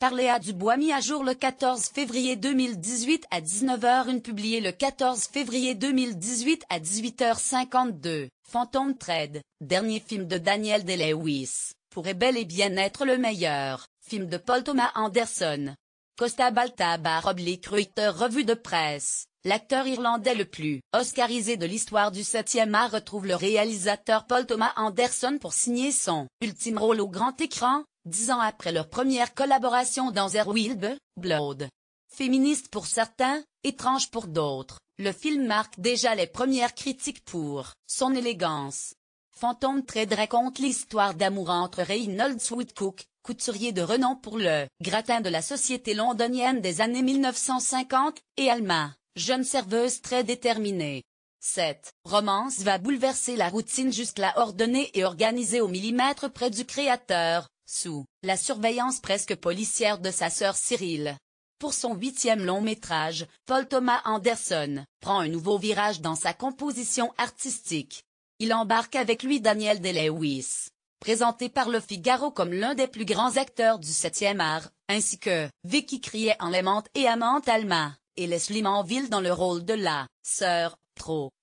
par Léa Dubois, mis à jour le 14 février 2018 à 19h01, publié le 14 février 2018 à 18h52. Phantom Thread, dernier film de Daniel Day-Lewis, pourrait bel et bien être le meilleur film de Paul Thomas Anderson. Costa Balta/Reuters, revue de presse. L'acteur irlandais le plus oscarisé de l'histoire du 7e art retrouve le réalisateur Paul Thomas Anderson pour signer son ultime rôle au grand écran, 10 ans après leur première collaboration dans There Will Be Blood. Féministe pour certains, étrange pour d'autres, le film marque déjà les premières critiques pour son élégance. Phantom Thread raconte l'histoire d'amour entre Reynolds Woodcock, couturier de renom pour le gratin de la société londonienne des années 1950, et Alma, jeune serveuse très déterminée. Cette romance va bouleverser la routine jusque-là ordonnée et organisée au millimètre près du créateur, sous la surveillance presque policière de sa sœur Cyril. Pour son 8e long métrage, Paul Thomas Anderson prend un nouveau virage dans sa composition artistique. Il embarque avec lui Daniel Day-Lewis, présenté par Le Figaro comme l'un des plus grands acteurs du 7e art, ainsi que Vicky Krieps en l'aimante et amante Alma, et Leslie Manville dans le rôle de la sœur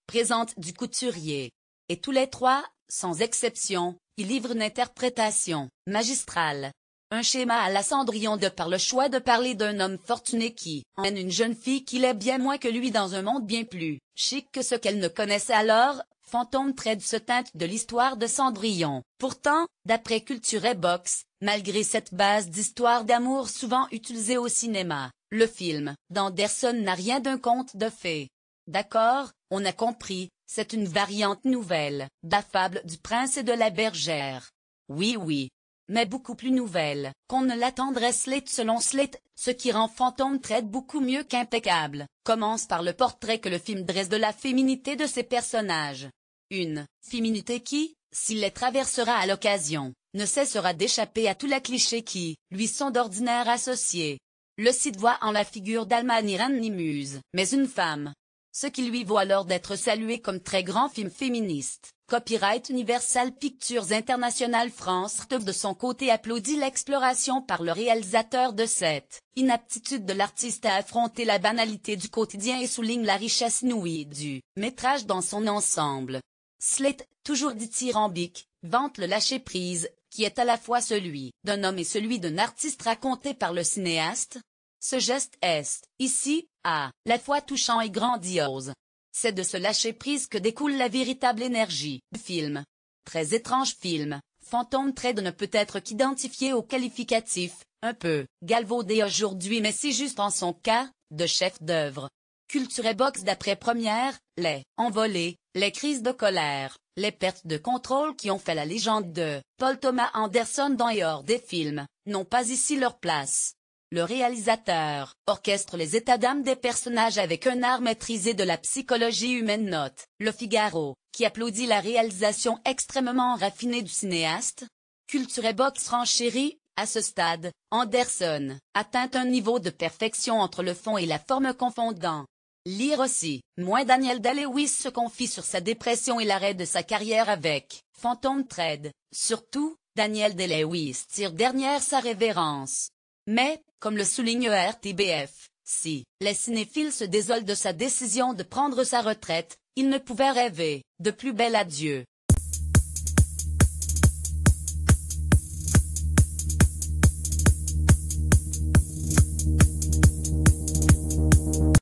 présente du couturier. Et tous les trois, sans exception, y livrent une interprétation magistrale. Un schéma à la Cendrillon de par le choix de parler d'un homme fortuné qui emmène une jeune fille qu'il est bien moins que lui dans un monde bien plus chic que ce qu'elle ne connaissait alors. Phantom Thread se teinte de l'histoire de Cendrillon. Pourtant, d'après Culture Box, malgré cette base d'histoire d'amour souvent utilisée au cinéma, le film d'Anderson n'a rien d'un conte de fées. D'accord, on a compris, c'est une variante nouvelle de la fable du prince et de la bergère. Oui, mais beaucoup plus nouvelle qu'on ne l'attendrait. Slate selon Slate, ce qui rend Phantom Thread beaucoup mieux qu'impeccable, commence par le portrait que le film dresse de la féminité de ses personnages. Une féminité qui, s'il les traversera à l'occasion, ne cessera d'échapper à tous les clichés qui lui sont d'ordinaire associés. Le site voit en la figure d'Alma ni reine ni muse, mais une femme. Ce qui lui vaut alors d'être salué comme très grand film féministe. Copyright Universal Pictures International France. De son côté applaudit l'exploration par le réalisateur de cette inaptitude de l'artiste à affronter la banalité du quotidien et souligne la richesse inouïe du métrage dans son ensemble. Slate, toujours dithyrambique, vante le lâcher-prise, qui est à la fois celui d'un homme et celui d'un artiste raconté par le cinéaste. Ce geste est, ici, à la fois touchant et grandiose. C'est de ce lâcher-prise que découle la véritable énergie du film. Très étrange film, Phantom Thread ne peut être qu'identifié au qualificatif, un peu galvaudé aujourd'hui mais si juste en son cas, de chef-d'œuvre. Culture Box d'après Première, les envolées, les crises de colère, les pertes de contrôle qui ont fait la légende de Paul Thomas Anderson dans et hors des films, n'ont pas ici leur place. Le réalisateur orchestre les états d'âme des personnages avec un art maîtrisé de la psychologie humaine. Note Le Figaro, qui applaudit la réalisation extrêmement raffinée du cinéaste. Culture Box renchérit, à ce stade, Anderson atteint un niveau de perfection entre le fond et la forme confondant. Lire aussi, moins Daniel Day-Lewis se confie sur sa dépression et l'arrêt de sa carrière avec Phantom Thread. Surtout, Daniel Day-Lewis tire dernière sa révérence. Mais, comme le souligne RTBF, si les cinéphiles se désolent de sa décision de prendre sa retraite, ils ne pouvaient rêver de plus bel adieu.